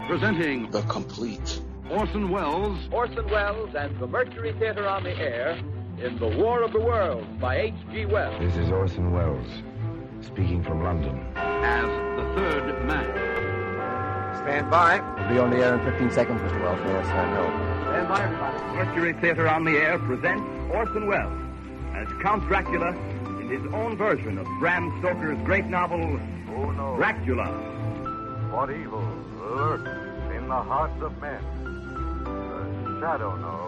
Presenting The Complete. Orson Welles and the Mercury Theater on the Air in The War of the Worlds by H.G. Wells. This is Orson Welles, speaking from London. as the third man. Stand by. We'll be on the air in 15 seconds, Mr. Wells. Yes, I know. Stand by, everybody. Mercury Theater on the Air presents Orson Welles as Count Dracula in his own version of Bram Stoker's great novel, Who knows Dracula. what evil lurks in the hearts of men? The shadow knows.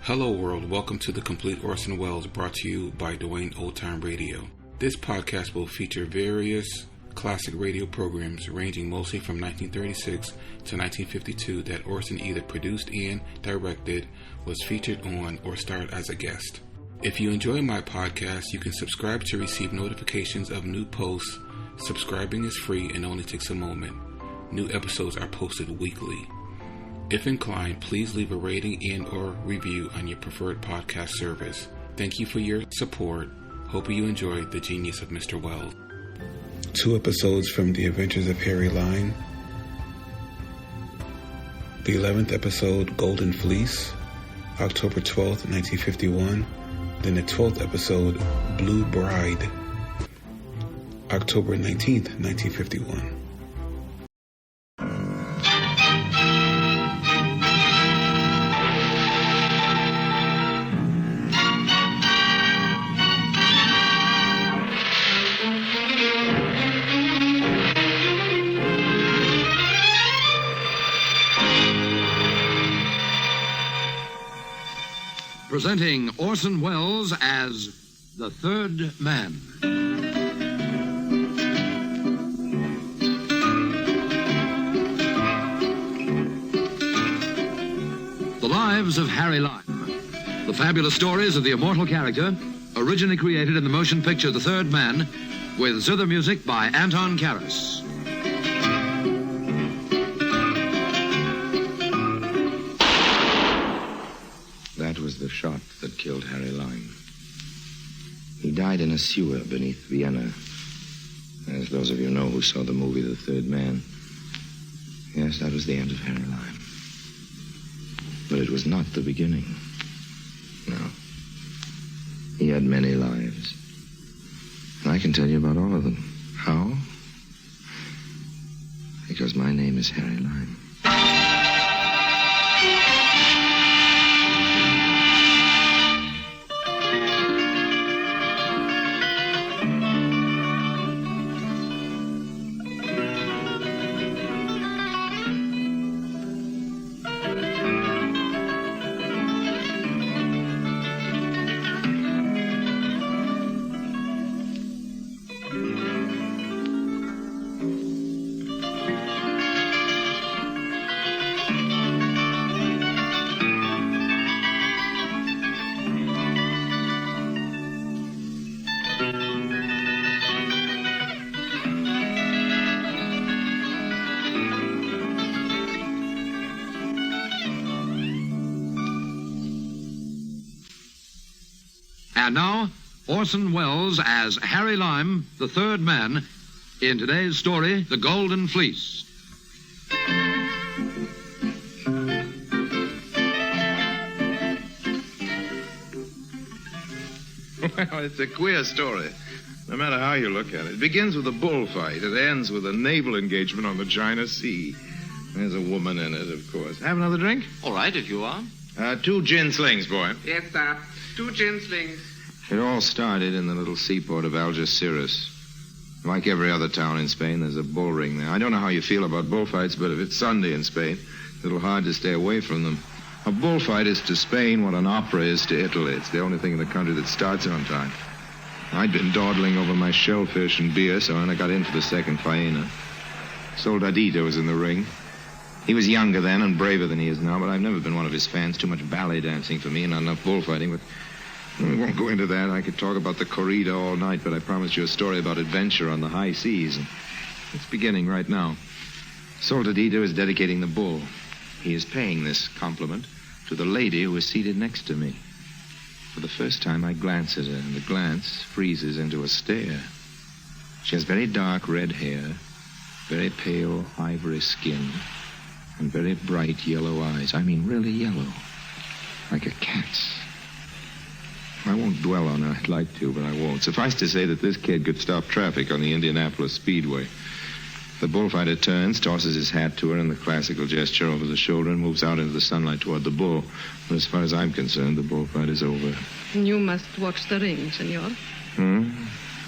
Hello world, welcome to The Complete Orson Welles, brought to you by Dwayne Old Time Radio. This podcast will feature various classic radio programs ranging mostly from 1936 to 1952 that Orson either produced and directed, was featured on, or starred as a guest. If you enjoy my podcast, you can subscribe to receive notifications of new posts. Subscribing is free and only takes a moment. New episodes are posted weekly. If inclined, please leave a rating and or review on your preferred podcast service. Thank you for your support. Hope you enjoyed the genius of Mr. Wells. 2 episodes from The Adventures of Harry Lime. The 11th episode, Golden Fleece, October 12th, 1951. Then the 12th episode, Blue Bride, October 19th, 1951. Presenting Orson Welles as the third man. The Lives of Harry Lime. The fabulous stories of the immortal character, originally created in the motion picture The Third Man, with zither music by Anton Karas. That was the shot that killed Harry Lime. He died in a sewer beneath Vienna. As those of you know who saw the movie The Third Man. Yes, that was the end of Harry Lime. But it was not the beginning. No. He had many lives. And I can tell you about all of them. How? Because my name is Harry Lime. And now, Orson Welles as Harry Lime, the third man, in today's story, The Golden Fleece. Well, it's a queer story, no matter how you look at it. It begins with a bullfight. It ends with a naval engagement on the China Sea. There's a woman in it, of course. Have another drink? All right, if you are. 2 gin slings, boy. Yes, sir. 2 gin slings. It all started in the little seaport of Algeciras. Like every other town in Spain, there's a bull ring there. I don't know how you feel about bullfights, but if it's Sunday in Spain, it's a little hard to stay away from them. A bullfight is to Spain what an opera is to Italy. It's the only thing in the country that starts on time. I'd been dawdling over my shellfish and beer, so when I got in for the second faena, Soldadito was in the ring. He was younger then and braver than he is now, but I've never been one of his fans. Too much ballet dancing for me and not enough bullfighting, but we won't go into that. I could talk about the corrida all night, but I promised you a story about adventure on the high seas. And it's beginning right now. Soldadito is dedicating the bull. He is paying this compliment to the lady who is seated next to me. For the first time, I glance at her, and the glance freezes into a stare. She has very dark red hair, very pale ivory skin, and very bright yellow eyes. I mean, really yellow, like a cat's. I won't dwell on her. I'd like to, but I won't. Suffice to say that this kid could stop traffic on the Indianapolis Speedway. The bullfighter turns, tosses his hat to her in the classical gesture over the shoulder, and moves out into the sunlight toward the bull. But as far as I'm concerned, the bullfight is over. You must watch the ring, senor.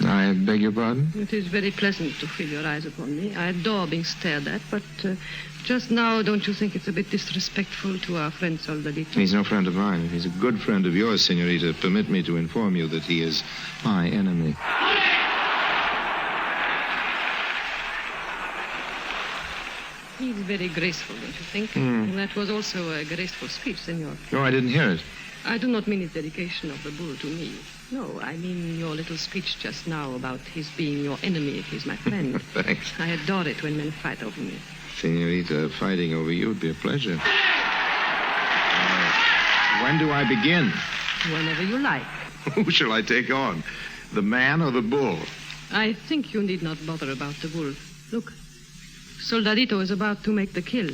I beg your pardon? It is very pleasant to feel your eyes upon me. I adore being stared at, but just now, don't you think it's a bit disrespectful to our friend Soldadito? He's no friend of mine. If he's a good friend of yours, senorita, permit me to inform you that he is my enemy. He's very graceful, don't you think? That was also a graceful speech, senor. No, I didn't hear it. I do not mean his dedication of the bull to me. No, I mean your little speech just now about his being your enemy if he's my friend. Thanks. I adore it when men fight over me. Senorita, fighting over you would be a pleasure. When do I begin? Whenever you like. Who shall I take on? The man or the bull? I think you need not bother about the bull. Look, Soldadito is about to make the kill.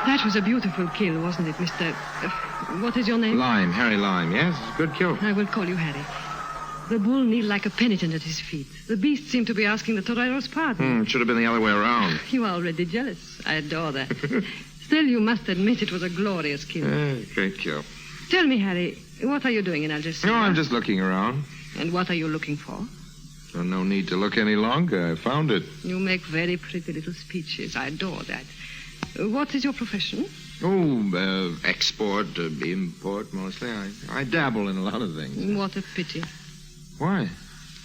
That was a beautiful kill, wasn't it, Mr. What is your name? Lime, Harry Lime. Yes, good kill. I will call you Harry. The bull kneeled like a penitent at his feet. The beast seemed to be asking the torero's pardon. It should have been the other way around. You are already jealous. I adore that. Still, you must admit it was a glorious kill. Great kill. Tell me, Harry, what are you doing in Algeciras? No, I'm just looking around. And what are you looking for? Well, no need to look any longer. I found it. You make very pretty little speeches. I adore that. What is your profession? Export, import, mostly. I dabble in a lot of things. What a pity. Why?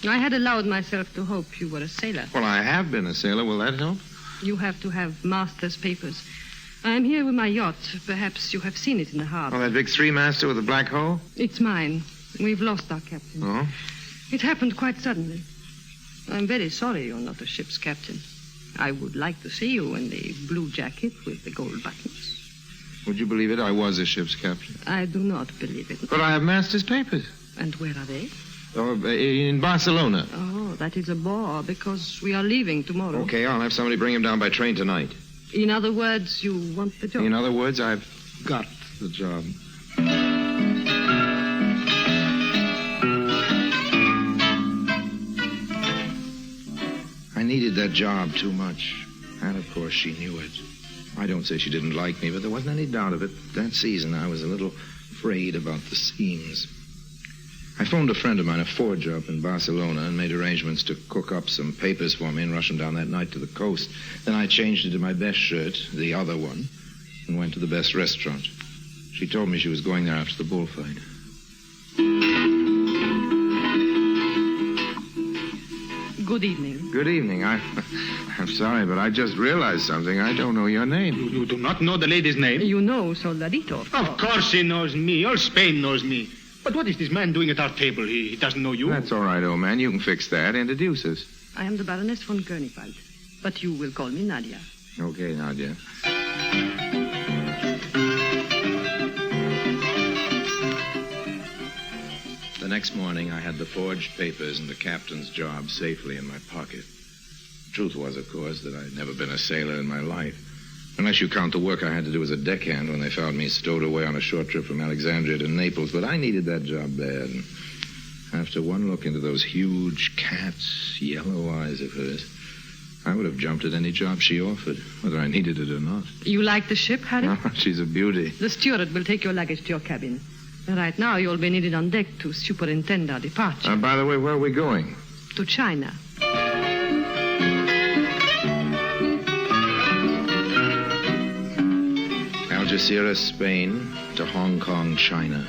I had allowed myself to hope you were a sailor. Well, I have been a sailor. Will that help? You have to have master's papers. I am here with my yacht. Perhaps you have seen it in the harbor. Oh, that big three-master with the black hole? It's mine. We've lost our captain. Oh? It happened quite suddenly. I'm very sorry you're not a ship's captain. I would like to see you in the blue jacket with the gold buttons. Would you believe it? I was a ship's captain. I do not believe it. But I have master's papers. And where are they? In Barcelona. Oh, that is a bore, because we are leaving tomorrow. Okay, I'll have somebody bring him down by train tonight. In other words, you want the job? In other words, I've got the job. I needed that job too much. And, of course, she knew it. I don't say she didn't like me, but there wasn't any doubt of it. That season, I was a little afraid about the seams. I phoned a friend of mine, a forger up in Barcelona, and made arrangements to cook up some papers for me and rush them down that night to the coast. Then I changed into my best shirt, the other one, and went to the best restaurant. She told me she was going there after the bullfight. Good evening. Good evening. I'm sorry, but I just realized something. I don't know your name. You do not know the lady's name? You know Soldadito. Of course he knows me. All Spain knows me. But what is this man doing at our table? He doesn't know you. That's all right, old man. You can fix that. Introduce us. I am the Baroness von Gurnifald, but you will call me Nadia. Okay, Nadia. The next morning, I had the forged papers and the captain's job safely in my pocket. The truth was, of course, that I'd never been a sailor in my life. Unless you count the work I had to do as a deckhand when they found me stowed away on a short trip from Alexandria to Naples. But I needed that job bad. And after one look into those huge cat's yellow eyes of hers, I would have jumped at any job she offered, whether I needed it or not. You like the ship, Harry? Oh, she's a beauty. The steward will take your luggage to your cabin. Right now, you'll be needed on deck to superintend our departure. By the way, where are we going? To China. Algeciras, Spain, to Hong Kong, China.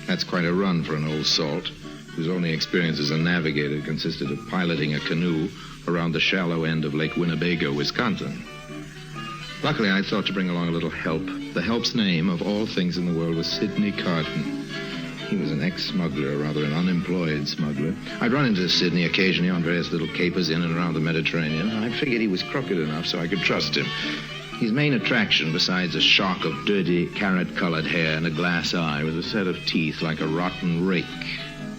That's quite a run for an old salt, whose only experience as a navigator consisted of piloting a canoe around the shallow end of Lake Winnebago, Wisconsin. Luckily, I thought to bring along a little help. The help's name, of all things in the world, was Sidney Carton. He was an ex-smuggler, or rather an unemployed smuggler. I'd run into Sydney occasionally on various little capers in and around the Mediterranean. I figured he was crooked enough so I could trust him. His main attraction, besides a shock of dirty, carrot-colored hair and a glass eye, was a set of teeth like a rotten rake.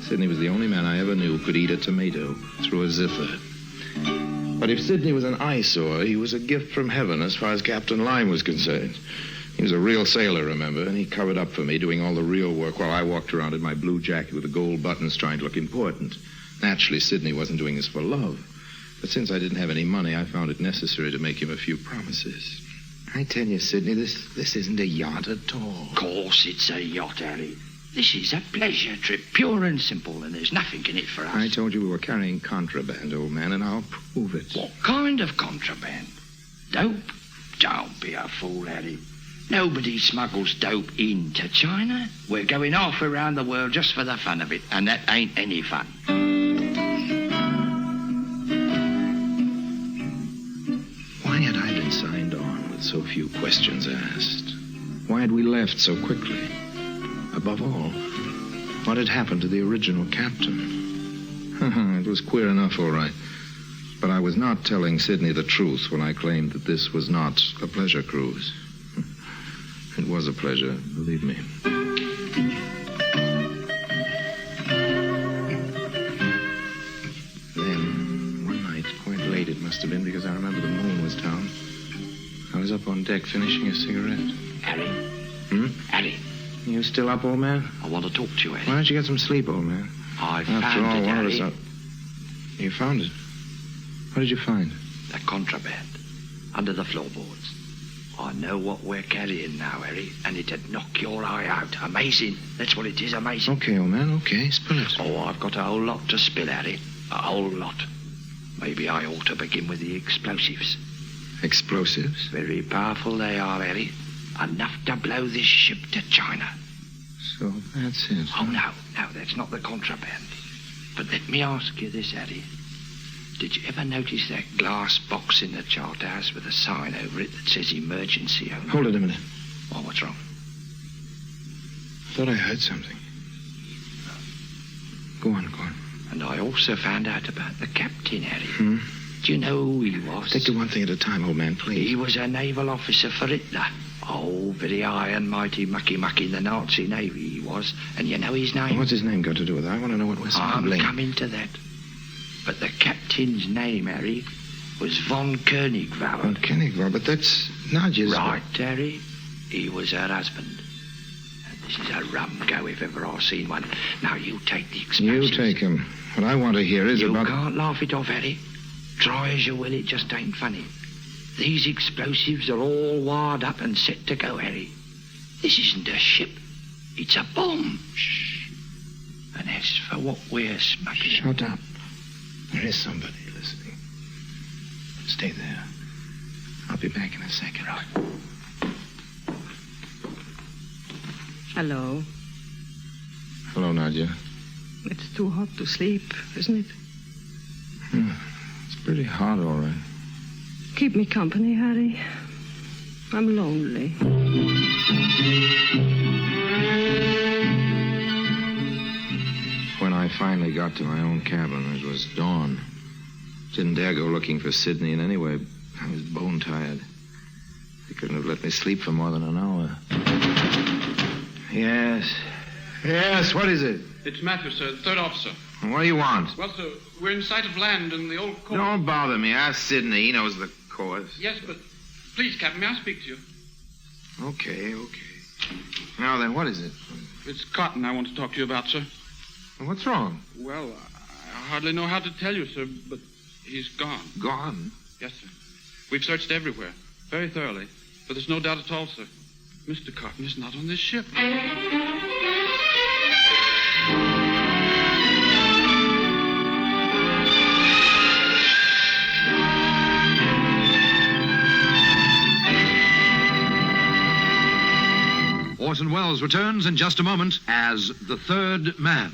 Sydney was the only man I ever knew who could eat a tomato through a zipper. But if Sydney was an eyesore, he was a gift from heaven as far as Captain Lime was concerned. He was a real sailor, remember, and he covered up for me, doing all the real work while I walked around in my blue jacket with the gold buttons trying to look important. Naturally, Sydney wasn't doing this for love. But since I didn't have any money, I found it necessary to make him a few promises. I tell you, Sydney, this isn't a yacht at all. Of course it's a yacht, Harry. This is a pleasure trip, pure and simple, and there's nothing in it for us. I told you we were carrying contraband, old man, and I'll prove it. What kind of contraband? Dope? Don't be a fool, Harry. Nobody smuggles dope into China. We're going half around the world just for the fun of it, and that ain't any fun. Why had I been signed on with so few questions asked? Why had we left so quickly? Above all, what had happened to the original captain? It was queer enough, all right. But I was not telling Sydney the truth when I claimed that this was not a pleasure cruise. It was a pleasure, believe me. Then, one night, quite late it must have been, because I remember the moon was down, I was up on deck finishing a cigarette. Harry? Harry? You still up, old man? I want to talk to you, Harry. Why don't you get some sleep, old man? I After found all, it, one of us Harry. up. You found it? What did you find? The contraband. Under the floorboards. I know what we're carrying now, Harry, and it'd knock your eye out. Amazing. That's what it is, amazing. Okay, old man, okay. Spill it. Oh, I've got a whole lot to spill, Harry. A whole lot. Maybe I ought to begin with the explosives. Explosives? Very powerful they are, Harry. Enough to blow this ship to China. So that's it. Oh, no, that's not the contraband. But let me ask you this, Harry. Did you ever notice that glass box in the chart house with a sign over it that says emergency only? Hold it a minute. Oh, what's wrong? I thought I heard something. Go on. And I also found out about the captain, Harry. Do you know who he was? Take it one thing at a time, old man, please. He was a naval officer for Hitler. Oh, very high and mighty mucky in the Nazi Navy he was. And you know his name? What's his name got to do with it? I want to know what we're smuggling. I'm coming to that. But the captain's name, Harry, was von Koenigwald. Von Koenigwald, but that's Nadia's... Right, Harry. He was her husband. And this is a rum go if ever I've seen one. Now, you take the explosives. You take him. What I want to hear is about... You can't laugh it off, Harry. Try as you will, it just ain't funny. These explosives are all wired up and set to go, Harry. This isn't a ship. It's a bomb. Shh. And as for what we're smuggling... Shut up. There is somebody listening. Stay there. I'll be back in a second. Right. Hello. Hello, Nadia. It's too hot to sleep, isn't it? It's pretty hot, all right. Keep me company, Harry. I'm lonely. When I finally got to my own cabin, it was dawn. Didn't dare go looking for Sydney in any way. I was bone tired. They couldn't have let me sleep for more than an hour. Yes, what is it? It's Matthew, sir, third officer. What do you want? Well, sir, we're in sight of land in the old court. Don't bother me. Ask Sydney. He knows the course. Yes, but please, Captain, may I speak to you? Okay. Now then, what is it? It's Cotton I want to talk to you about, sir. What's wrong? Well, I hardly know how to tell you, sir, but he's gone. Gone? Yes, sir. We've searched everywhere, very thoroughly, but there's no doubt at all, sir. Mr. Cotton is not on this ship. Orson Welles returns in just a moment as the third man.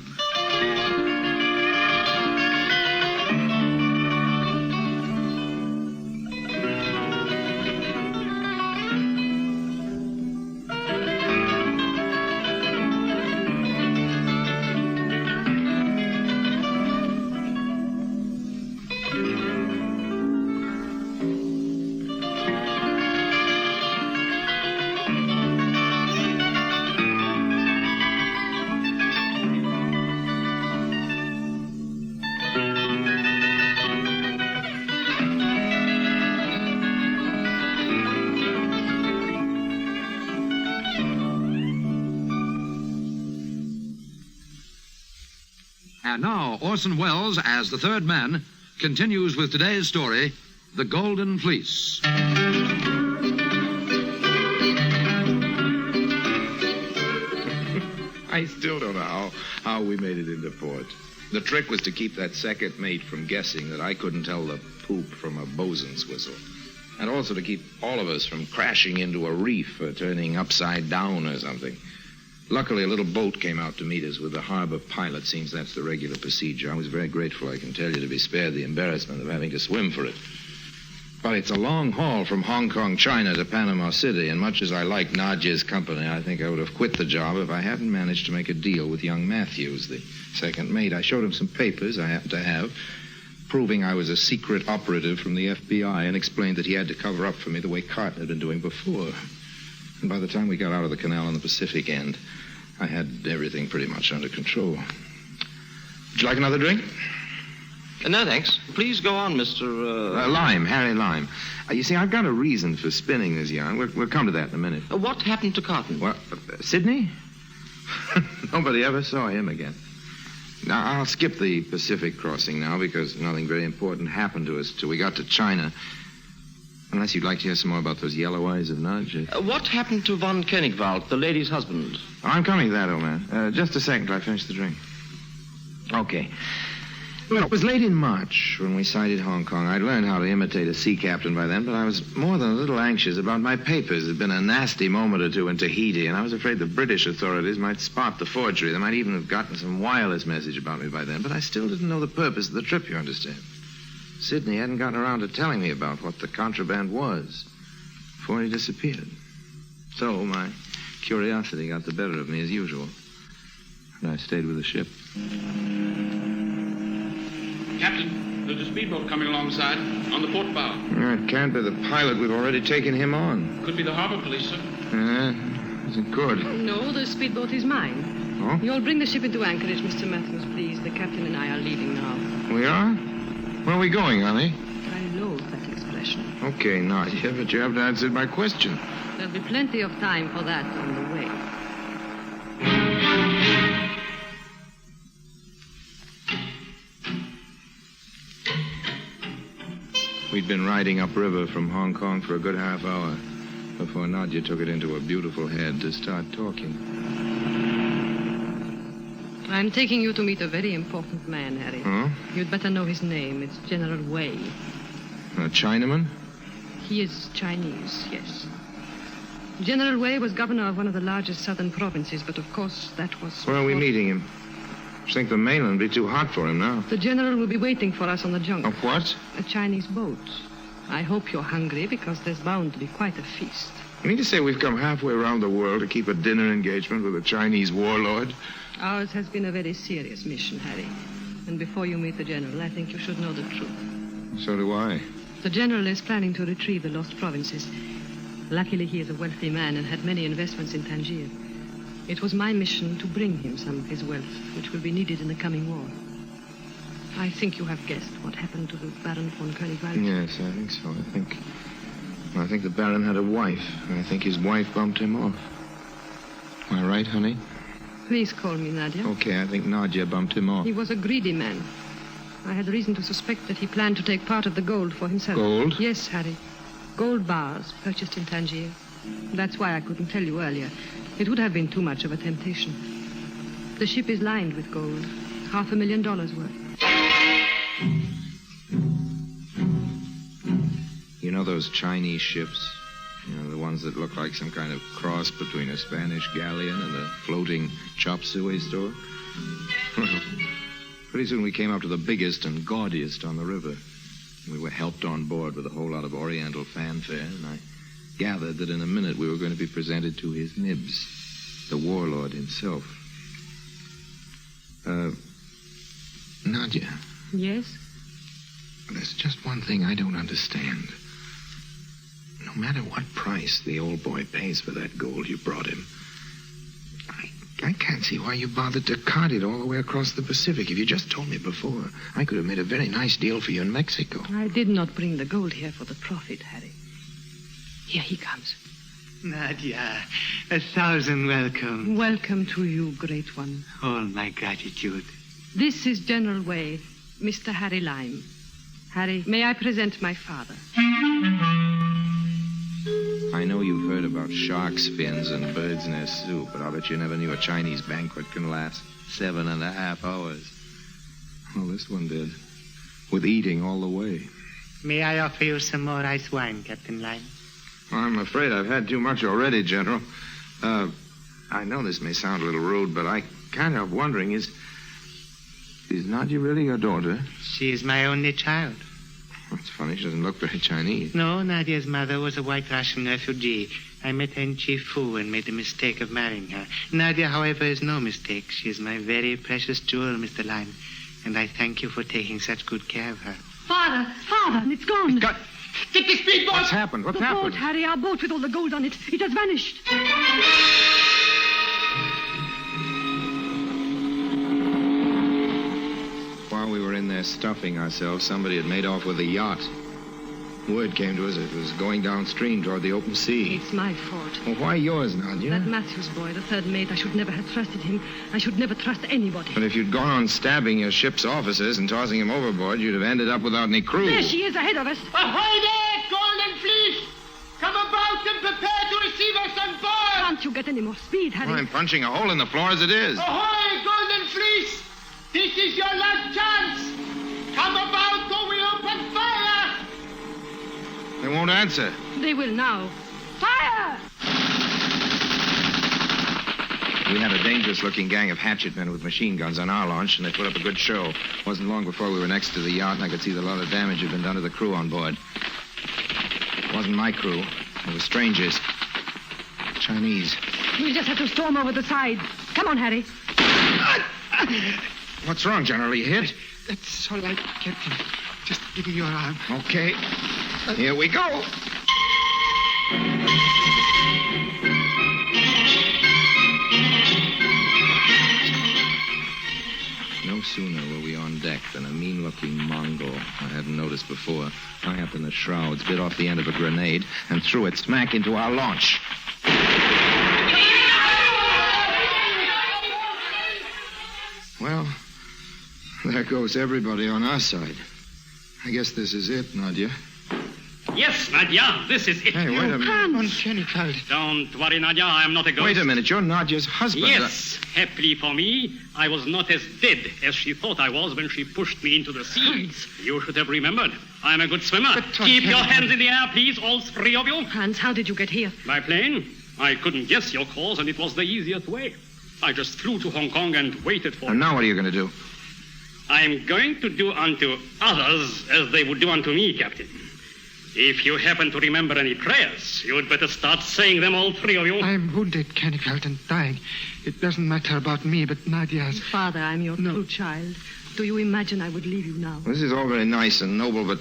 And now, Orson Welles, as the third man, continues with today's story, The Golden Fleece. I still don't know how we made it into port. The trick was to keep that second mate from guessing that I couldn't tell the poop from a bosun's whistle. And also to keep all of us from crashing into a reef or turning upside down or something. Luckily, a little boat came out to meet us with the harbor pilot. Seems that's the regular procedure. I was very grateful, I can tell you, to be spared the embarrassment of having to swim for it. But it's a long haul from Hong Kong, China to Panama City, and much as I like Nadia's company, I think I would have quit the job if I hadn't managed to make a deal with young Matthews, the second mate. I showed him some papers I happened to have, proving I was a secret operative from the FBI, and explained that he had to cover up for me the way Carton had been doing before. And by the time we got out of the canal on the Pacific end, I had everything pretty much under control. Would you like another drink? No, thanks. Please go on, Mr. Lime, Harry Lime. You see, I've got a reason for spinning this yarn. We'll come to that in a minute. What happened to Carton? Well, Sydney? Nobody ever saw him again. Now, I'll skip the Pacific crossing now because nothing very important happened to us till we got to China. Unless you'd like to hear some more about those yellow eyes of Nudge. What happened to von Koenigwald, the lady's husband? I'm coming to that, old man. Just a second till I finish the drink. Okay. Well, it was late in March when we sighted Hong Kong. I'd learned how to imitate a sea captain by then, but I was more than a little anxious about my papers. There'd been a nasty moment or two in Tahiti, and I was afraid the British authorities might spot the forgery. They might even have gotten some wireless message about me by then, but I still didn't know the purpose of the trip, you understand. Sidney hadn't gotten around to telling me about what the contraband was before he disappeared. So my curiosity got the better of me as usual, and I stayed with the ship. Captain, there's a speedboat coming alongside on the port bow. It can't be the pilot. We've already taken him on. Could be the harbor police, sir. Isn't good. No, the speedboat is mine. Oh? You'll bring the ship into anchorage, Mr. Matthews, please. The captain and I are leaving now. We are? Where are we going, honey? I loathe that expression. Okay, Nadia, but you haven't answered my question. There'll be plenty of time for that on the way. We'd been riding upriver from Hong Kong for a good half hour before Nadia took it into her beautiful head to start talking. I'm taking you to meet a very important man, Harry. Huh? You'd better know his name. It's General Wei. A Chinaman? He is Chinese, yes. General Wei was governor of one of the largest southern provinces, but of course that was... Where are we meeting him? I think the mainland will be too hot for him now. The general will be waiting for us on the junk. A what? A Chinese boat. I hope you're hungry, because there's bound to be quite a feast. You mean to say we've come halfway around the world to keep a dinner engagement with a Chinese warlord? Ours has been a very serious mission, Harry. And before you meet the general, I think you should know the truth. So do I. The general is planning to retrieve the lost provinces. Luckily, he is a wealthy man and had many investments in Tangier. It was my mission to bring him some of his wealth, which will be needed in the coming war. I think you have guessed what happened to the Baron von Koenigwald. Yes, I think so. I think the Baron had a wife, and I think his wife bumped him off. Am I right, honey? Please call me Nadia. Okay, I think Nadia bumped him off. He was a greedy man. I had reason to suspect that he planned to take part of the gold for himself. Gold? Yes, Harry. Gold bars purchased in Tangier. That's why I couldn't tell you earlier. It would have been too much of a temptation. The ship is lined with gold. $500,000 worth. You know those Chinese ships? You know, the ones that look like some kind of cross between a Spanish galleon and a floating chop suey store? Pretty soon we came up to the biggest and gaudiest on the river. We were helped on board with a whole lot of Oriental fanfare, and I gathered that in a minute we were going to be presented to his nibs, the warlord himself. Nadia. Yes? There's just one thing I don't understand. No matter what price the old boy pays for that gold you brought him, I can't see why you bothered to cart it all the way across the Pacific. If you just told me before, I could have made a very nice deal for you in Mexico. I did not bring the gold here for the profit, Harry. Here he comes. Nadia, 1,000 welcome. Welcome to you, great one. All my gratitude. This is General Way, Mr. Harry Lime. Harry, may I present my father? I know you've heard about shark's fins and bird's nest soup, but I'll bet you never knew a Chinese banquet can last 7.5 hours. Well, this one did. With eating all the way. May I offer you some more ice wine, Captain Lime? Well, I'm afraid I've had too much already, General. I know this may sound a little rude, but I can't help wondering, is Nadia really your daughter? She is my only child. That's funny. She doesn't look very Chinese. No, Nadia's mother was a white Russian refugee. I met her in Chifu and made the mistake of marrying her. Nadia, however, is no mistake. She is my very precious jewel, Mr. Lime. And I thank you for taking such good care of her. Father, it's gone. Get the speedboat! What's happened? What happened? Boat, Harry, our boat with all the gold on it. It has vanished. While we were in there stuffing ourselves, somebody had made off with a yacht. Word came to us it was going downstream toward the open sea. It's my fault. Well, why yours, Nadia? That Matthews boy, the third mate, I should never have trusted him. I should never trust anybody. But if you'd gone on stabbing your ship's officers and tossing him overboard, you'd have ended up without any crew. There she is ahead of us. Ahoy there, Golden Fleece! Come about and prepare to receive us on board! Can't you get any more speed, Harry? Well, I'm punching a hole in the floor as it is. Ahoy, Golden Fleece! This is your last chance! Come about or we open fire! They won't answer. They will now. Fire! We had a dangerous-looking gang of hatchet men with machine guns on our launch, and they put up a good show. It wasn't long before we were next to the yacht, and I could see that a lot of damage had been done to the crew on board. It wasn't my crew. It was strangers. Chinese. We'll just have to storm over the side. Come on, Harry. What's wrong, General? Are you hit? That's all right, Captain. Just give me your arm. Okay. Here we go. No sooner were we on deck than a mean-looking Mongol I hadn't noticed before, high up in the shrouds, bit off the end of a grenade and threw it smack into our launch. Well, there goes everybody on our side. I guess this is it, Nadia. Yes, Nadia, this is it. Hey, wait a minute. Uncanny. Don't worry, Nadia, I am not a ghost. Wait a minute, you're Nadia's husband. Yes, happily for me, I was not as dead as she thought I was when she pushed me into the sea. You should have remembered. I'm a good swimmer. Keep your hands in the air, please, all three of you. Hans, how did you get here? By plane. I couldn't guess your course, and it was the easiest way. I just flew to Hong Kong and waited for And now what are you going to do? I'm going to do unto others as they would do unto me, Captain. If you happen to remember any prayers, you'd better start saying them, all three of you. I'm wounded, Kennicott, and dying. It doesn't matter about me, but Nadia's... Father, I'm your true child. Do you imagine I would leave you now? This is all very nice and noble, but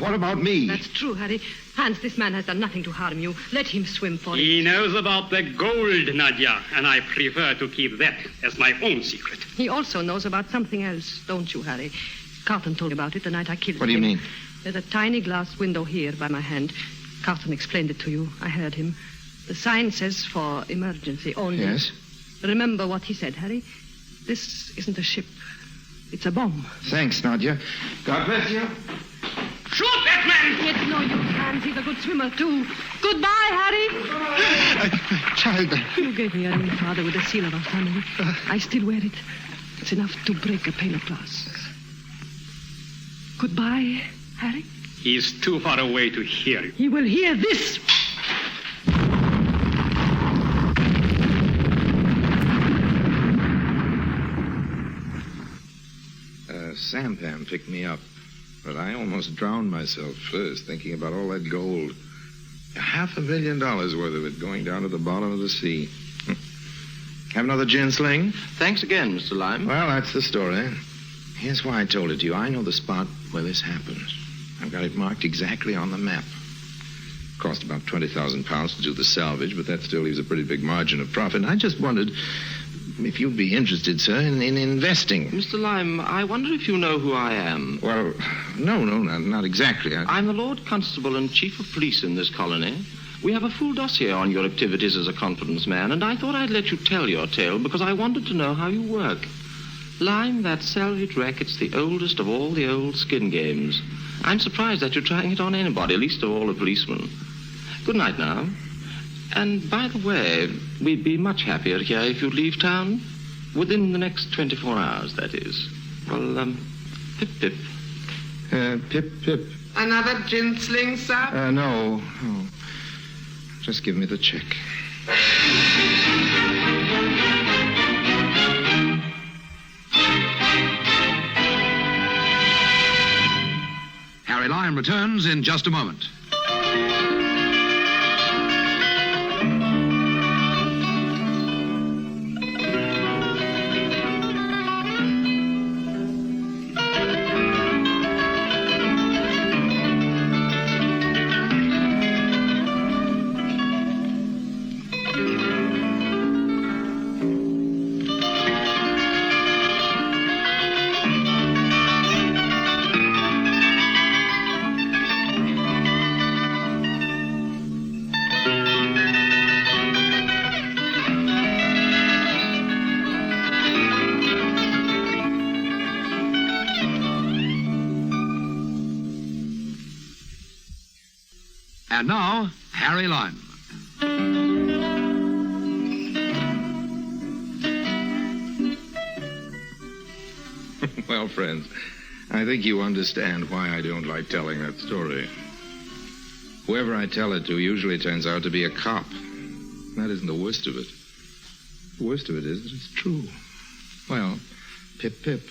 what about me? That's true, Harry. Hans, this man has done nothing to harm you. Let him swim for it. He knows about the gold, Nadia, and I prefer to keep that as my own secret. He also knows about something else, don't you, Harry? Carlton told me about it the night I killed him. What do you mean? There's a tiny glass window here by my hand. Carlton explained it to you. I heard him. The sign says for emergency only. Yes? Remember what he said, Harry. This isn't a ship. It's a bomb. Thanks, Nadia. God bless you. Shoot that man! It's no use, Hans. He's a good swimmer, too. Goodbye, Harry. Child. You gave me a ring, Father, with the seal of our family. I still wear it. It's enough to break a pane of glass. Goodbye, Harry. He's too far away to hear you. He will hear this. Sampan picked me up, but I almost drowned myself first, thinking about all that gold. $500,000 worth of it going down to the bottom of the sea. Have another gin sling? Thanks again, Mr. Lime. Well, that's the story. Here's why I told it to you. I know the spot where this happens. I've got it marked exactly on the map. Cost about 20,000 pounds to do the salvage, but that still leaves a pretty big margin of profit. And I just wondered if you'd be interested, sir, in investing. Mr. Lime, I wonder if you know who I am. Well, no, not exactly. I'm the Lord Constable and Chief of Police in this colony. We have a full dossier on your activities as a confidence man, and I thought I'd let you tell your tale because I wanted to know how you work. Lime, that salvage racket's the oldest of all the old skin games. I'm surprised that you're trying it on anybody, least of all a policeman. Good night now. And by the way, we'd be much happier here if you'd leave town. Within the next 24 hours, that is. Well, pip-pip. Pip-pip. Another gin sling, sir? No. Just give me the check. Harry Lime returns in just a moment. And now, Harry Lime. Well, friends, I think you understand why I don't like telling that story. Whoever I tell it to usually turns out to be a cop. That isn't the worst of it. The worst of it is that it's true. Well, pip-pip.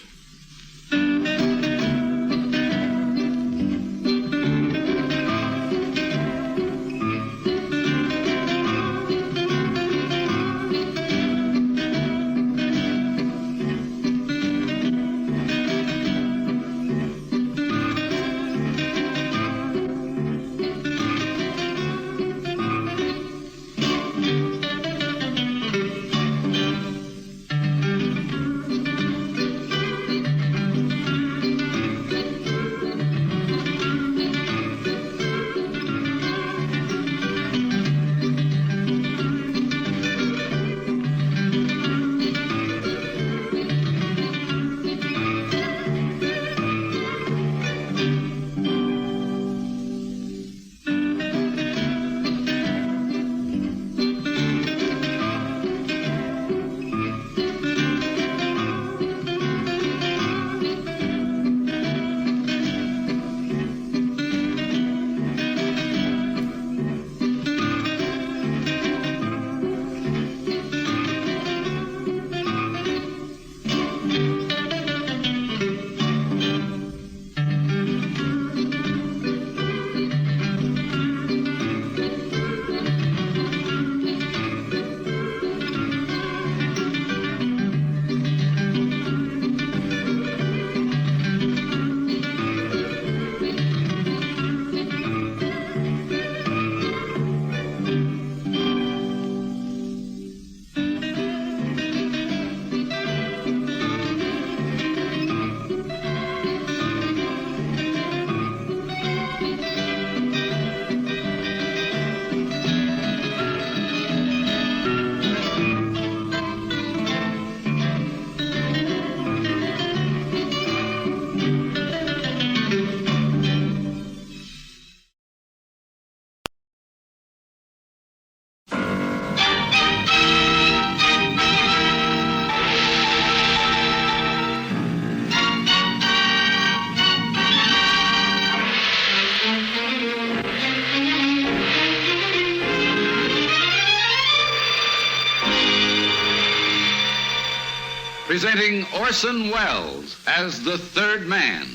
Presenting Orson Welles as the third man.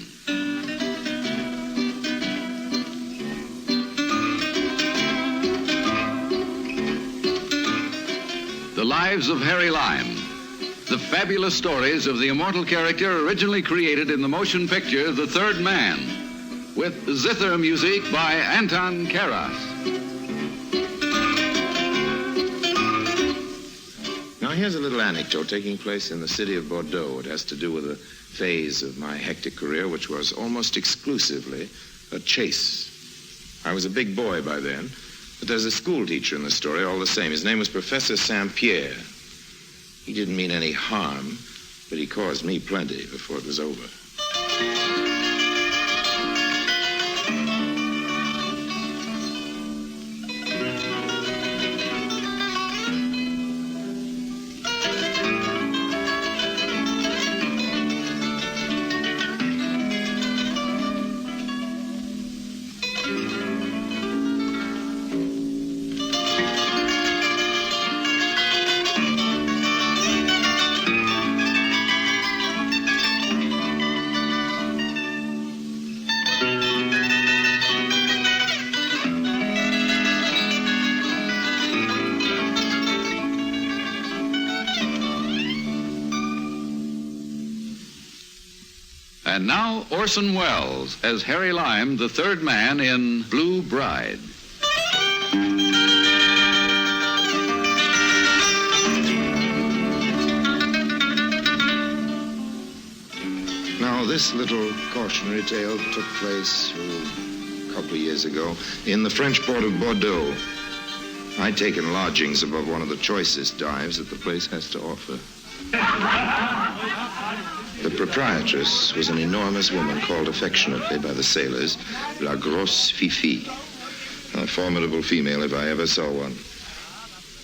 The Lives of Harry Lime. The fabulous stories of the immortal character originally created in the motion picture The Third Man, with zither music by Anton Karas. Now, here's a little anecdote taking place in the city of Bordeaux. It has to do with a phase of my hectic career which was almost exclusively a chase. I was a big boy by then, but there's a school teacher in the story all the same. His name was Professor Saint-Pierre. He didn't mean any harm. But he caused me plenty before it was over. And now Orson Welles as Harry Lime, the third man in Blue Bride. Now, this little cautionary tale took place a couple of years ago in the French port of Bordeaux. I'd taken lodgings above one of the choicest dives that the place has to offer. The proprietress was an enormous woman called affectionately by the sailors La Grosse Fifi, a formidable female if I ever saw one.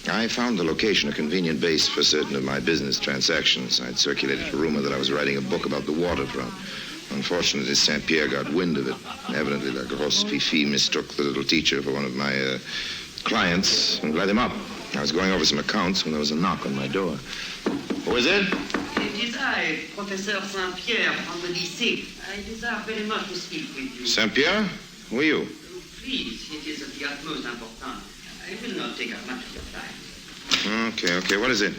I found the location a convenient base for certain of my business transactions. I'd circulated a rumor that I was writing a book about the waterfront. Unfortunately, St. Pierre got wind of it. Evidently, La Grosse Fifi mistook the little teacher for one of my clients and let him up. I was going over some accounts when there was a knock on my door. Who is it? It is I, Professor St. Pierre from the lycée. I desire very much to speak with you. St. Pierre? Who are you? Please, it is of the utmost importance. I will not take up much of your time. Okay. What is it?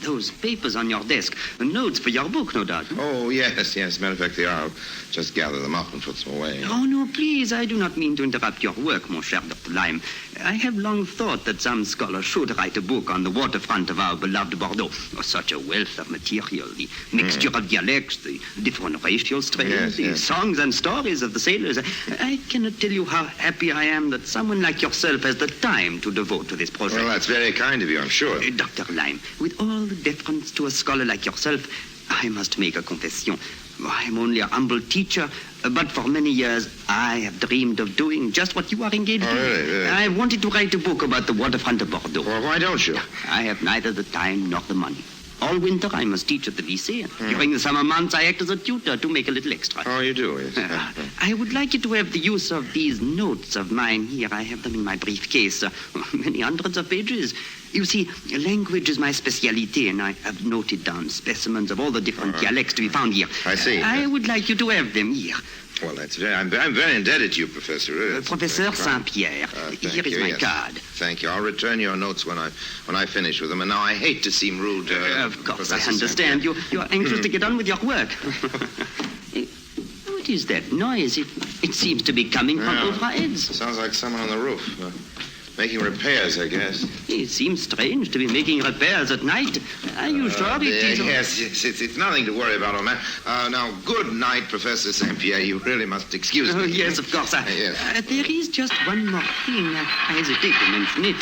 Those papers on your desk. Notes for your book, no doubt. Oh, yes. Matter of fact, they are. I'll just gather them up and put them away. Oh, no, please. I do not mean to interrupt your work, mon cher Dr. Lime. I have long thought that some scholar should write a book on the waterfront of our beloved Bordeaux. Such a wealth of material, the mixture of dialects, the different racial strains, the songs and stories of the sailors. I cannot tell you how happy I am that someone like yourself has the time to devote to this project. Well, that's very kind of you, I'm sure. Dr. Lime, with all the deference to a scholar like yourself, I must make a confession. I am only a humble teacher, but for many years I have dreamed of doing just what you are engaged in. Really? I have wanted to write a book about the waterfront of Bordeaux. Well, why don't you? I have neither the time nor the money. All winter I must teach at the lycée. During the summer months I act as a tutor to make a little extra. Oh, you do, yes. I would like you to have the use of these notes of mine here. I have them in my briefcase. Many hundreds of pages. You see, language is my specialty, and I have noted down specimens of all the different dialects to be found here. I see. I would like you to have them here. Well, I'm very indebted to you, Professor. Professor St. Pierre. Here is my card. Thank you. I'll return your notes when I finish with them. And now I hate to seem rude. Of course, I understand. You're anxious to get on with your work. What is that noise? It seems to be coming from over our heads. Sounds like someone on the roof. Making repairs, I guess. It seems strange to be making repairs at night. Are you sure it is? Yes, it's nothing to worry about, old man. Now, good night, Professor St. Pierre. You really must excuse me. Yes, of course. Yes. There is just one more thing. I hesitate to mention it.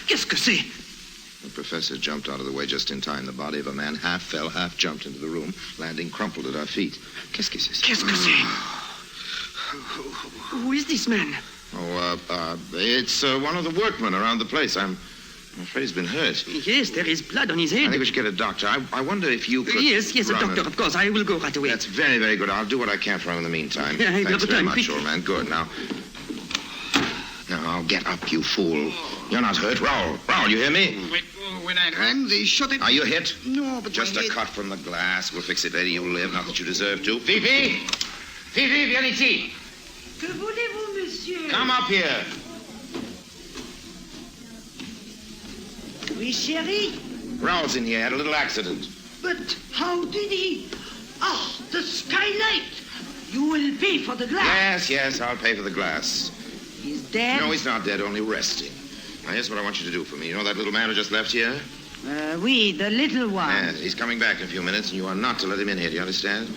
Qu'est-ce que c'est? The professor jumped out of the way just in time. The body of a man half fell, half jumped into the room, landing crumpled at our feet. Qu'est-ce que c'est? Qu'est-ce que c'est? Who is this man? It's one of the workmen around the place. I'm afraid he's been hurt. Yes, there is blood on his head. I think we should get a doctor. I wonder if you could... Yes, a doctor, of course. I will go right away. That's very, very good. I'll do what I can for him in the meantime. Thanks very much, old man. Good. Now, get up, you fool. You're not hurt. Raoul, you hear me? When I ran, they shot it. Are you hit? No, but just a cut from the glass. We'll fix it later. You'll live. Not that you deserve to. Fifi, viens ici. Que voulez-vous, monsieur? Come up here. Oui, chérie. Raoul's in here. Had a little accident. But how did he? The skylight. You will pay for the glass. Yes, I'll pay for the glass. He's dead? No, he's not dead, only resting. Now, here's what I want you to do for me. You know that little man who just left here? Oui, the little one. Yes, he's coming back in a few minutes, and you are not to let him in here. Do you understand?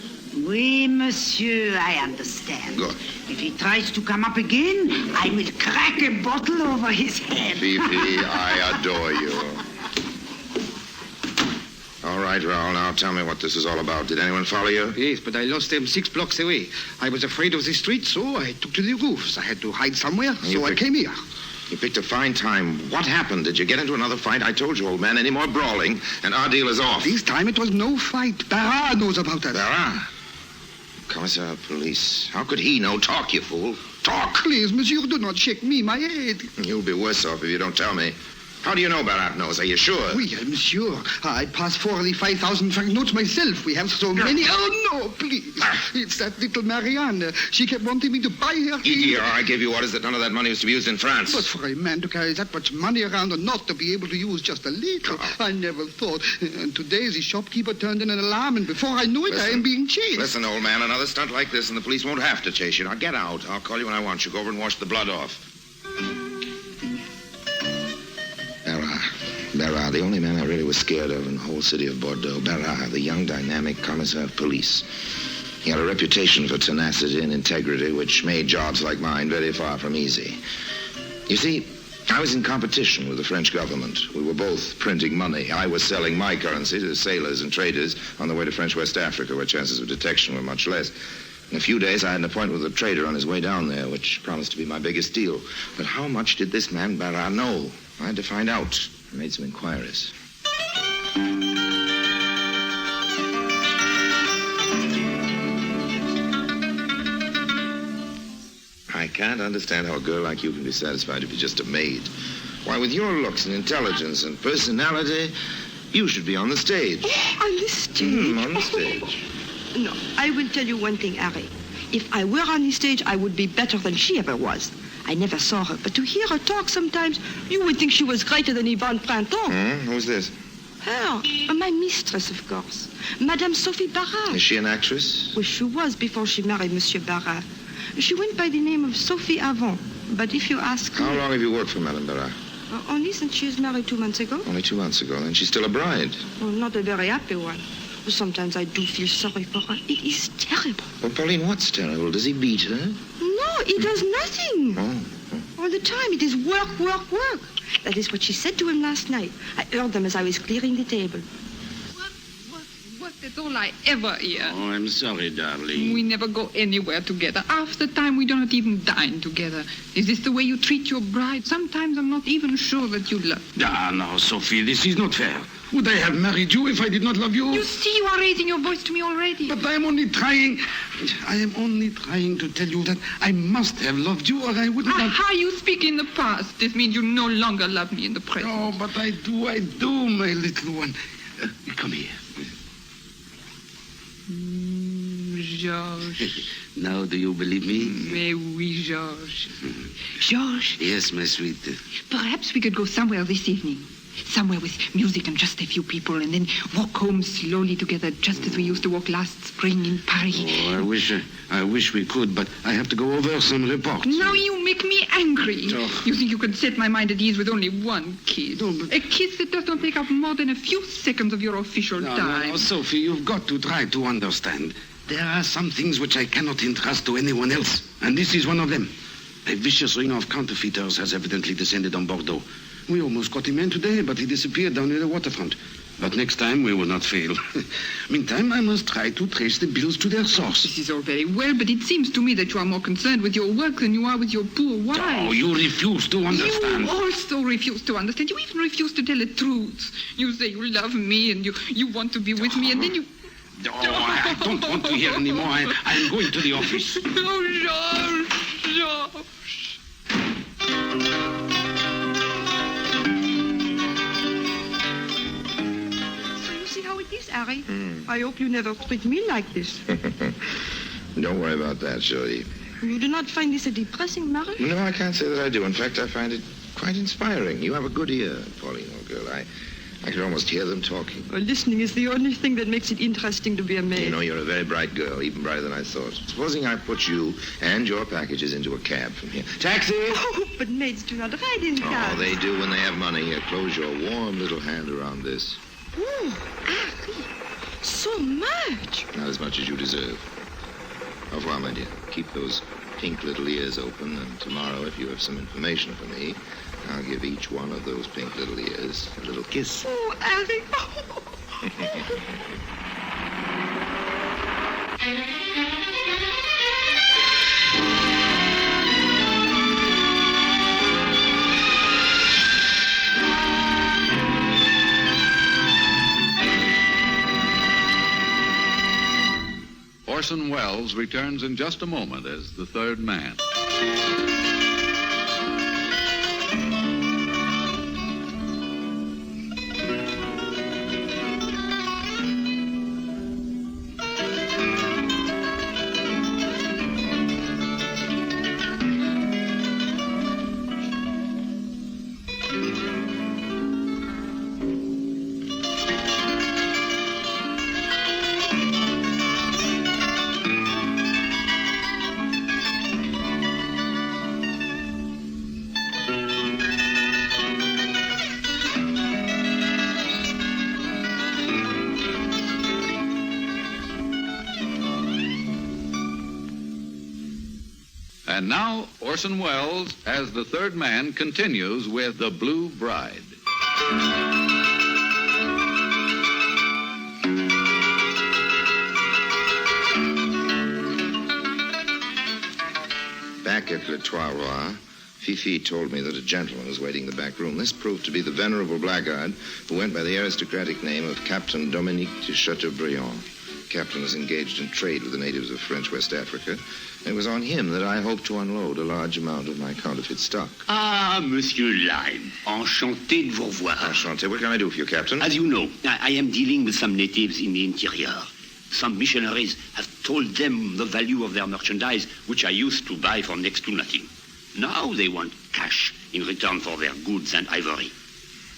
Oui, monsieur, I understand. Good. If he tries to come up again, I will crack a bottle over his head. Fifi, I adore you. right, Raoul. Now tell me what this is all about. Did anyone follow you? Yes, but I lost them 6 blocks away. I was afraid of the streets, so I took to the roofs. I had to hide somewhere, so I came here. You picked a fine time. What happened? Did you get into another fight? I told you, old man, any more brawling, and our deal is off. This time it was no fight. Barra knows about us. Barra? Commissar of Police. How could he know? Talk, you fool. Talk. Please, monsieur, do not shake me, my head. You'll be worse off if you don't tell me. How do you know Barrat knows? Are you sure? Oui, monsieur. I passed 45,000 franc notes myself. We have so many. Oh, no, please. It's that little Marianne. She kept wanting me to buy her. Here, I gave you orders that none of that money was to be used in France. But for a man to carry that much money around and not to be able to use just a little, I never thought. And today the shopkeeper turned in an alarm, and before I knew it, I am being chased. Listen, old man, another stunt like this, and the police won't have to chase you. Now get out. I'll call you when I want you. Go over and wash the blood off. Barra, the only man I really was scared of in the whole city of Bordeaux. Barra, the young, dynamic commissar of police. He had a reputation for tenacity and integrity, which made jobs like mine very far from easy. You see, I was in competition with the French government. We were both printing money. I was selling my currency to sailors and traders on the way to French West Africa, where chances of detection were much less. In a few days, I had an appointment with a trader on his way down there, which promised to be my biggest deal. But how much did this man Barra know? I had to find out. I made some inquiries. I can't understand how a girl like you can be satisfied to be just a maid. Why, with your looks and intelligence and personality, you should be on the stage. Oh, on the stage? On the stage. No, I will tell you one thing, Harry. If I were on the stage, I would be better than she ever was. I never saw her, but to hear her talk sometimes, you would think she was greater than Yvonne Printemps. Who's this? Her, my mistress, of course. Madame Sophie Barra. Is she an actress? Well, she was before she married Monsieur Barra. She went by the name of Sophie Avon. But if you ask How me... long have you worked for Madame Barra? Only since she was married 2 months ago. Only 2 months ago. Then she's still a bride. Well, not a very happy one. Sometimes I do feel sorry for her. It is terrible. Well, Pauline, what's terrible? Does he beat her? No, he does nothing. All the time, it is work, work, work. That is what she said to him last night. I heard them as I was clearing the table. What? That's all I ever hear. Oh, I'm sorry, darling. We never go anywhere together. Half the time, we do not even dine together. Is this the way you treat your bride? Sometimes I'm not even sure that you love me. Ah, no, Sophie, this is not fair. Would I have married you if I did not love you? You see, you are raising your voice to me already. But I am only trying to tell you that I must have loved you or I wouldn't have... Aha, you speak in the past. This means you no longer love me in the present. Oh, but I do, my little one. Come here. Georges. Now, do you believe me? Mais oui, Georges. Georges? Yes, my sweet. Perhaps we could go somewhere this evening. Somewhere with music and just a few people, and then walk home slowly together, just as we used to walk last spring in Paris. Oh, I wish we could, but I have to go over some reports. Now you make me angry. Oh. You think you can set my mind at ease with only one kiss? No, but... A kiss that does not take up more than a few seconds of your official time. No, Sophie, you've got to try to understand. There are some things which I cannot entrust to anyone else, and this is one of them. A vicious ring of counterfeiters has evidently descended on Bordeaux. We almost caught him in today, but he disappeared down near the waterfront. But next time we will not fail. Meantime, I must try to trace the bills to their source. This is all very well, but it seems to me that you are more concerned with your work than you are with your poor wife. Oh, you refuse to understand. You also refuse to understand. You even refuse to tell the truth. You say you love me and you want to be with me, and then you... Oh, I don't want to hear anymore. I'm going to the office. Oh, Georges. Harry. I hope you never treat me like this. Don't worry about that, Shirley. You do not find this a depressing marriage? No, I can't say that I do. In fact, I find it quite inspiring. You have a good ear, Pauline, old girl. I could almost hear them talking. Well, listening is the only thing that makes it interesting to be a maid. You know, you're a very bright girl, even brighter than I thought. Supposing I put you and your packages into a cab from here. Taxi! Oh, but maids do not ride in cabs. Oh, they do when they have money. Here, close your warm little hand around this. Oh, Harry, so much. Not as much as you deserve. Au revoir, my dear. Keep those pink little ears open, and tomorrow, if you have some information for me, I'll give each one of those pink little ears a little kiss. Oh, Harry. Orson Welles returns in just a moment as the third man. And now, Orson Welles, as the third man, continues with The Blue Bride. Back at Le Trois, Fifi told me that a gentleman was waiting in the back room. This proved to be the venerable blackguard who went by the aristocratic name of Captain Dominique de Chateaubriand. The captain was engaged in trade with the natives of French West Africa. It was on him that I hoped to unload a large amount of my counterfeit stock. Ah, Monsieur Lime. Enchanté de vous voir. Enchanté. What can I do for you, Captain? As you know, I am dealing with some natives in the interior. Some missionaries have told them the value of their merchandise, which I used to buy for next to nothing. Now they want cash in return for their goods and ivory.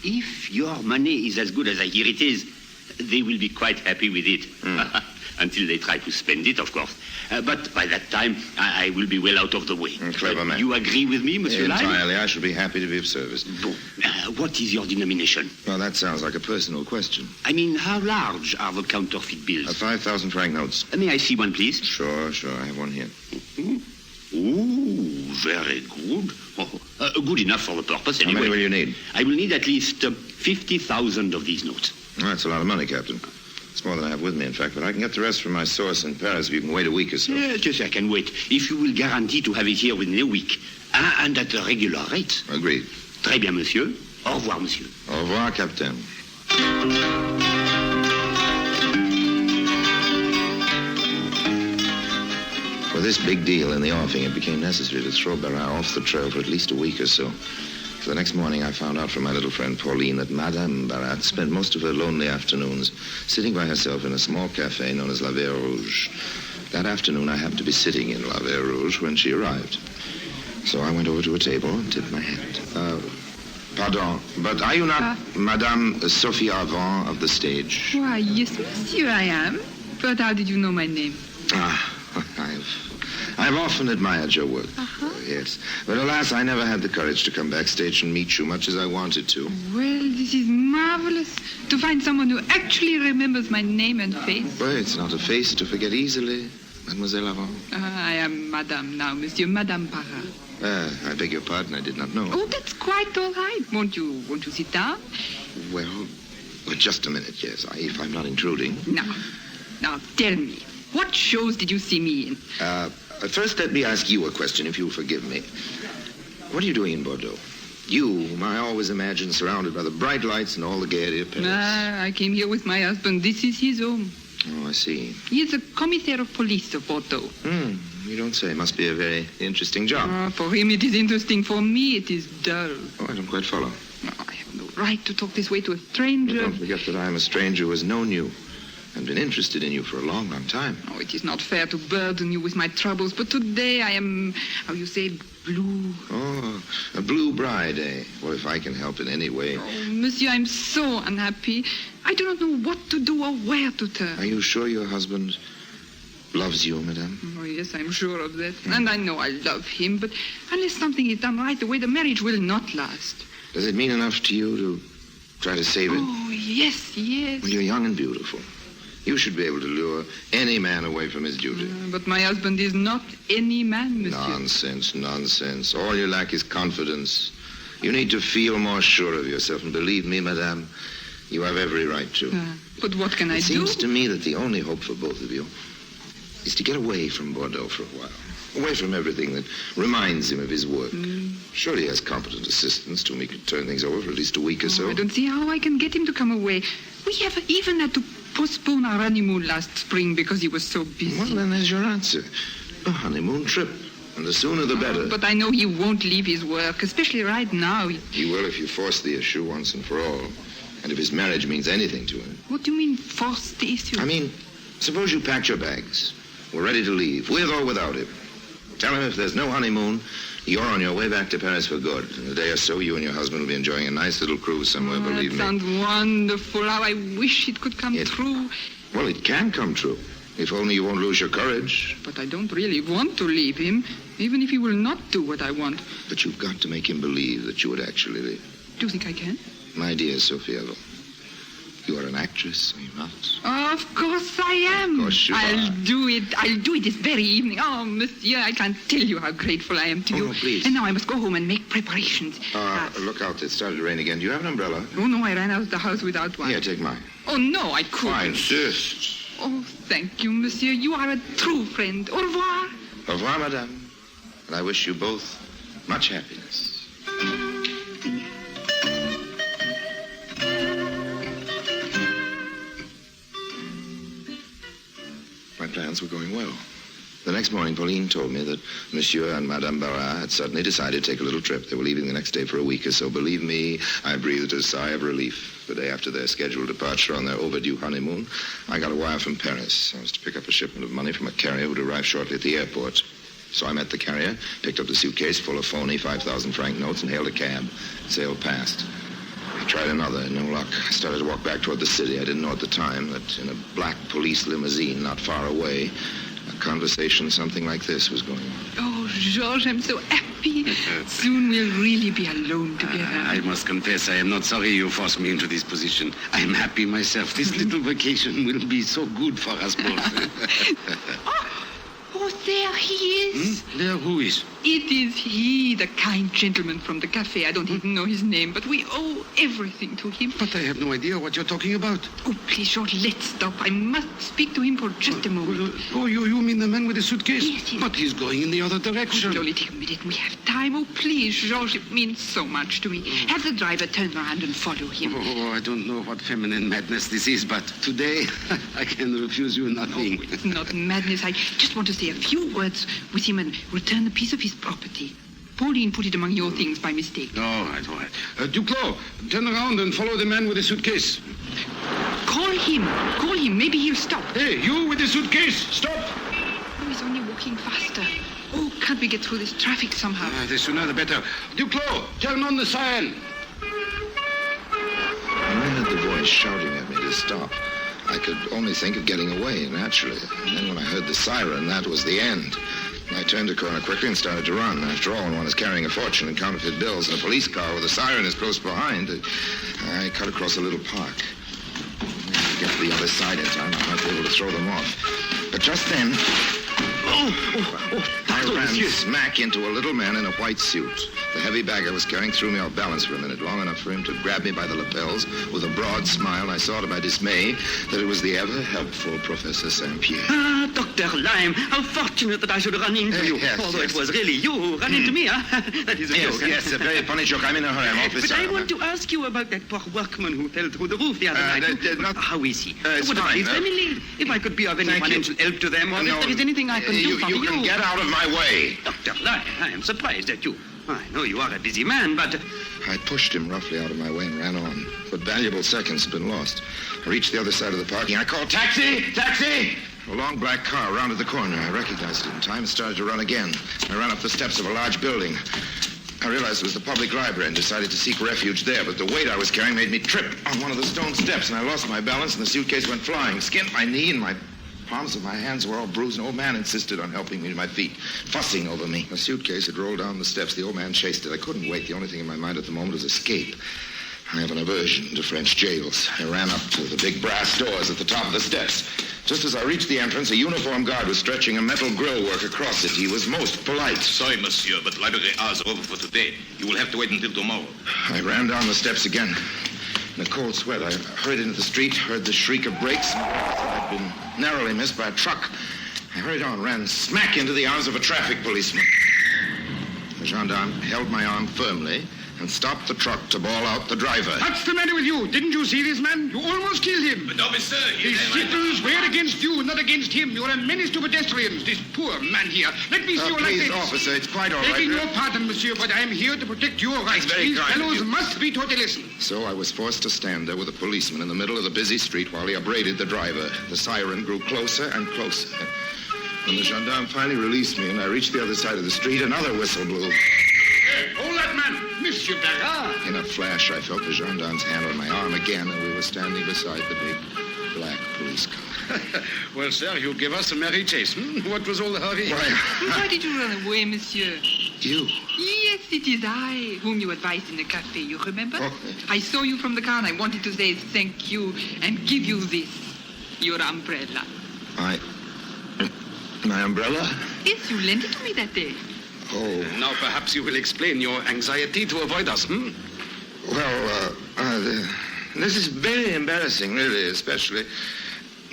If your money is as good as I hear it is, they will be quite happy with it. Until they try to spend it, of course. But by that time, I will be well out of the way. Clever man. You agree with me, Monsieur Lime? Entirely. I shall be happy to be of service. Bon. What is your denomination? Well, that sounds like a personal question. I mean, how large are the counterfeit bills? 5,000 franc notes. May I see one, please? Sure. I have one here. Ooh, very good. Good enough for the purpose, anyway. How many will you need? I will need at least 50,000 of these notes. Well, that's a lot of money, Captain. It's more than I have with me, in fact, but I can get the rest from my source in Paris if you can wait a week or so. Yes, I can wait. If you will guarantee to have it here within a week. And at a regular rate. Agreed. Très bien, monsieur. Au revoir, monsieur. Au revoir, Captain. For this big deal in the offing, it became necessary to throw Barras off the trail for at least a week or so. So the next morning, I found out from my little friend Pauline that Madame Barras spent most of her lonely afternoons sitting by herself in a small cafe known as La Verre Rouge. That afternoon, I happened to be sitting in La Verre Rouge when she arrived. So I went over to a table and tipped my hat. Pardon, but are you not Madame Sophie Avant of the stage? Why, yes, monsieur, I am. But how did you know my name? I've often admired your work. Yes. But alas, I never had the courage to come backstage and meet you much as I wanted to. Well, this is marvelous. To find someone who actually remembers my name and face. Well, it's not a face to forget easily, Mademoiselle Avant. I am Madame now, Monsieur. Madame Barras. I beg your pardon, I did not know. Oh, that's quite all right. Won't you sit down? Well, just a minute, yes, if I'm not intruding. Now, tell me, what shows did you see me in? First, let me ask you a question, if you'll forgive me. What are you doing in Bordeaux? You, whom I always imagine surrounded by the bright lights and all the gaiety of Paris. I came here with my husband. This is his home. Oh, I see. He is a commissaire of police of Bordeaux. You don't say. Must be a very interesting job. For him, it is interesting. For me, it is dull. Oh, I don't quite follow. I have no right to talk this way to a stranger. But don't forget that I am a stranger who has known you and been interested in you for a long, long time. Oh, it is not fair to burden you with my troubles, but today I am, how you say, blue. Oh, a blue bride, eh? Well, if I can help in any way. Oh, monsieur, I'm so unhappy. I do not know what to do or where to turn. Are you sure your husband loves you, madame? Oh, yes, I'm sure of that. And I know I love him, but unless something is done right away, the marriage will not last. Does it mean enough to you to try to save it? Oh, yes. Well, you're young and beautiful. You should be able to lure any man away from his duty. But my husband is not any man, monsieur. Nonsense. All you lack is confidence. You need to feel more sure of yourself. And believe me, madame, You have every right to. But what can I do? It seems to me that the only hope for both of you is to get away from Bordeaux for a while. Away from everything that reminds him of his work. Surely he has competent assistants to whom he could turn things over for at least a week or so. I don't see how I can get him to come away. We have even had to postpone our honeymoon last spring because he was so busy. Well, then there's your answer. A honeymoon trip. And the sooner the better. But I know he won't leave his work, especially right now. He will if you force the issue once and for all. And if his marriage means anything to him. What do you mean, force the issue? I mean, suppose you packed your bags. We're ready to leave, with or without him. Tell him if there's no honeymoon, you're on your way back to Paris for good. In a day or so, you and your husband will be enjoying a nice little cruise somewhere, believe me. That sounds wonderful. How I wish it could come true. Well, it can come true. If only you won't lose your courage. But I don't really want to leave him, even if he will not do what I want. But you've got to make him believe that you would actually leave. Do you think I can? My dear Sophia, you are an actress, are you not? Of course I am. Of course you I'll are. do it. I'll do it this very evening. Oh, monsieur, I can't tell you how grateful I am to you. Oh, please. And now I must go home and make preparations. Look out, it started to rain again. Do you have an umbrella? Oh, no, I ran out of the house without one. Here, take mine. Oh, no, I couldn't. I insist. Oh, thank you, monsieur. You are a true friend. Au revoir. Au revoir, madame. And I wish you both much happiness. My plans were going well. The next morning, Pauline told me that Monsieur and Madame Barras had suddenly decided to take a little trip. They were leaving the next day for a week or so. Believe me, I breathed a sigh of relief. The day after their scheduled departure on their overdue honeymoon, I got a wire from Paris. I was to pick up a shipment of money from a carrier who would arrive shortly at the airport. So I met the carrier, picked up the suitcase full of phony 5,000-franc notes, and hailed a cab. Sailed past. I tried another, no luck. I started to walk back toward the city. I didn't know at the time that in a black police limousine not far away, a conversation something like this was going on. Oh, Georges, I'm so happy. Soon we'll really be alone together. I must confess, I am not sorry you forced me into this position. I am happy myself. This little vacation will be so good for us both. Oh, there he is. There, who is? It is he, the kind gentleman from the cafe. I don't even know his name, but we owe everything to him. But I have no idea what you're talking about. Oh, please, George, let's stop. I must speak to him for just a moment. Oh, you mean the man with the suitcase? Yes. But he's going in the other direction. It'll only take a minute. We have time. Oh, please, George, it means so much to me. Have the driver turn around and follow him. Oh, I don't know what feminine madness this is, but today I can refuse you nothing. Oh, it's not madness. I just want to say a few words with him and return a piece of his property. Pauline put it among your things by mistake. All right. Duclos, turn around and follow the man with the suitcase. Call him. Maybe he'll stop. Hey, you with the suitcase, stop. Oh, he's only walking faster. Oh, can't we get through this traffic somehow? The sooner the better. Duclos, turn on the siren. When I heard the voice shouting at me to stop, I could only think of getting away, naturally. And then when I heard the siren, that was the end. I turned the corner quickly and started to run. After all, when one is carrying a fortune and counterfeit bills in a police car with a siren is close behind, I cut across a little park. If I get to the other side in time, I might be able to throw them off. But just then, I ran smack into a little man in a white suit. The heavy bag I was carrying threw me off balance for a minute, long enough for him to grab me by the lapels. With a broad smile, I saw to my dismay that it was the ever-helpful Professor St. Pierre. Ah, Dr. Lyme, how fortunate that I should run into you. Although it was really you who ran into me, huh? That is a joke. Yes, a very funny joke. I'm in a hurry. I'm awfully But sorry. I want to ask you about that poor workman who fell through the roof the other night. How is he? It's what about fine. his family? If I could be of any Thank you. financial help to them, or if there is anything I can do for you. You can get out of my way. Dr. Lyme, I am surprised at you. I know you are a busy man, but... I pushed him roughly out of my way and ran on. But valuable seconds had been lost. I reached the other side of the parking. I called, "Taxi! Taxi!" A long black car rounded the corner. I recognized it in time and started to run again. I ran up the steps of a large building. I realized it was the public library and decided to seek refuge there, but the weight I was carrying made me trip on one of the stone steps, and I lost my balance, and the suitcase went flying, skinned my knee, and my palms of my hands were all bruised. An old man insisted on helping me to my feet, fussing over me. The suitcase had rolled down the steps. The old man chased it. I couldn't wait. The only thing in my mind at the moment was escape. I have an aversion to French jails. I ran up to the big brass doors at the top of the steps. Just as I reached the entrance, a uniformed guard was stretching a metal grill work across it. He was most polite. Sorry, monsieur, but library hours are over for today. You will have to wait until tomorrow. I ran down the steps again. In a cold sweat, I hurried into the street, heard the shriek of brakes, and I'd been narrowly missed by a truck. I hurried on, ran smack into the arms of a traffic policeman. The gendarme held my arm firmly and stopped the truck to bawl out the driver. What's the matter with you? Didn't you see this man? You almost killed him. But officer, His signals were against you, not against him. You're a menace to pedestrians. This poor man here. Let me see your please, license. officer, it's quite all right. Begging your pardon, monsieur, but I am here to protect your rights. very These kind of fellows you. must be taught a lesson. So I was forced to stand there with a policeman in the middle of the busy street while he upbraided the driver. The siren grew closer and closer. When the gendarme finally released me and I reached the other side of the street, another whistle blew. Hey, hold that man, Monsieur Berard. In a flash, I felt the gendarme's hand on my arm again, and we were standing beside the big black police car. Well, sir, you gave us a merry chase. What was all the hurry? Why did you run away, monsieur? You? Yes, it is I, whom you advised in the cafe, you remember? Oh. I saw you from the car and I wanted to say thank you and give you this, your umbrella. My umbrella? Yes, you lent it to me that day. Oh. Now perhaps you will explain your anxiety to avoid us, Well, this is very embarrassing, really, especially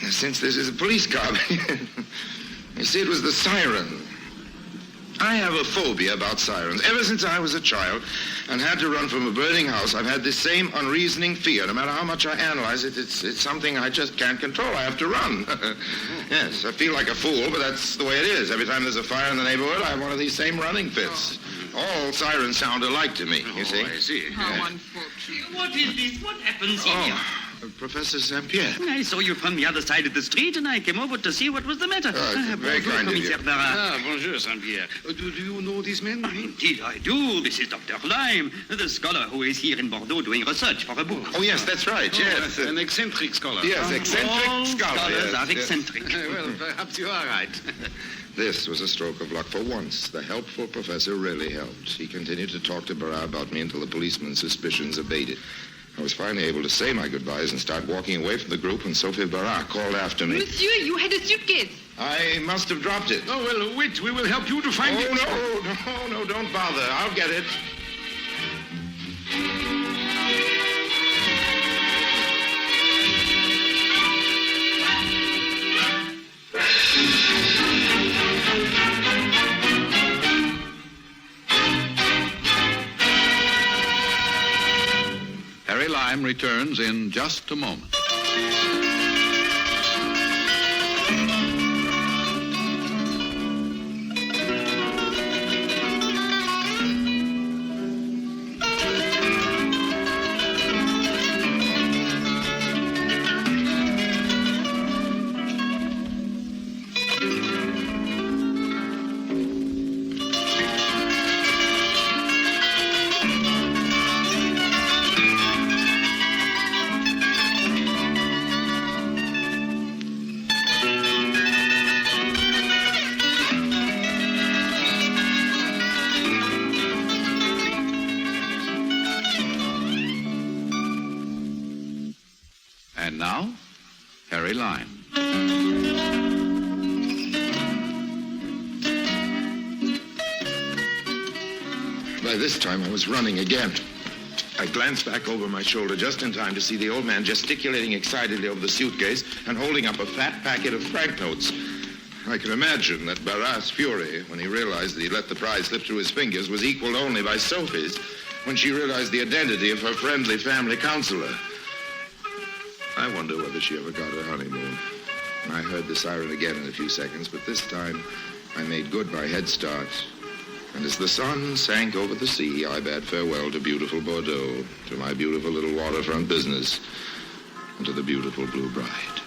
since this is a police car. You see, it was the siren. I have a phobia about sirens. Ever since I was a child and had to run from a burning house, I've had this same unreasoning fear. No matter how much I analyze it, it's something I just can't control. I have to run. Yes, I feel like a fool, but that's the way it is. Every time there's a fire in the neighborhood, I have one of these same running fits. All sirens sound alike to me, you see. I see. How unfortunate. What is this? What happens here? Professor St. Pierre. I saw you from the other side of the street, and I came over to see what was the matter. Very kind of you. Commissaire Barras. Bonjour, Saint-Pierre. Do you know these men? Indeed, I do. This is Dr. Lime, the scholar who is here in Bordeaux doing research for a book. Oh, yes, that's right, yes. An eccentric scholar. Yes, eccentric All scholar. scholars Yes, are yes. eccentric. Well, perhaps you are right. This was a stroke of luck. For once, the helpful professor really helped. He continued to talk to Barras about me until the policeman's suspicions abated. I was finally able to say my goodbyes and start walking away from the group when Sophie Barras called after me. Monsieur, you had a suitcase. I must have dropped it. Oh, well, wait. We will help you to find it. No, don't bother. I'll get it. Harry Lime returns in just a moment. And now, Harry Lime. By this time, I was running again. I glanced back over my shoulder just in time to see the old man gesticulating excitedly over the suitcase and holding up a fat packet of franc notes. I can imagine that Barras' fury when he realized that he let the prize slip through his fingers was equaled only by Sophie's when she realized the identity of her friendly family counselor. I wonder whether she ever got her honeymoon. I heard the siren again in a few seconds, but this time I made good my head start. And as the sun sank over the sea, I bade farewell to beautiful Bordeaux, to my beautiful little waterfront business, and to the beautiful Blue Bride.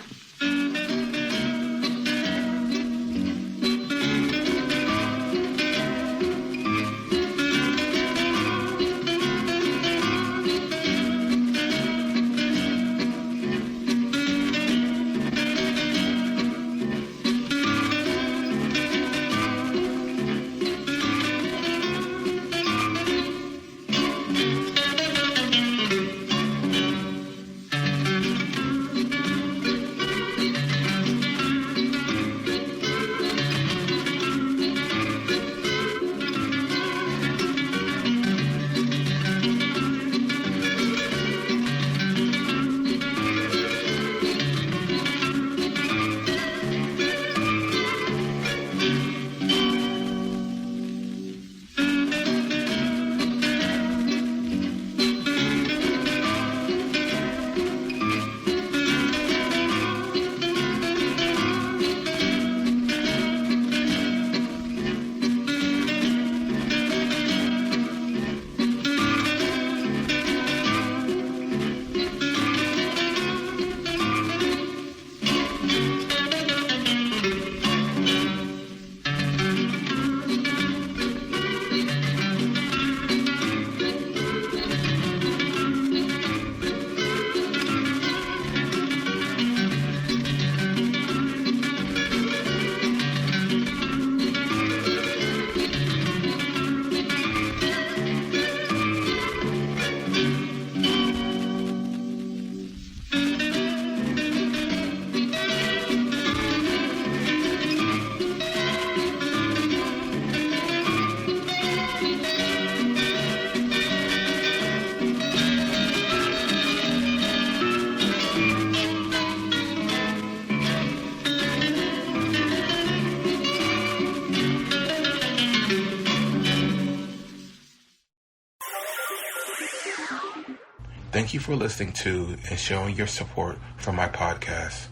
Thank you for listening to and showing your support for my podcast.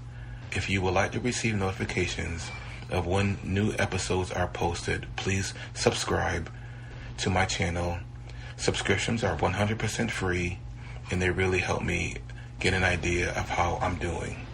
If you would like to receive notifications of when new episodes are posted, please subscribe to my channel. Subscriptions are 100% free, and they really help me get an idea of how I'm doing.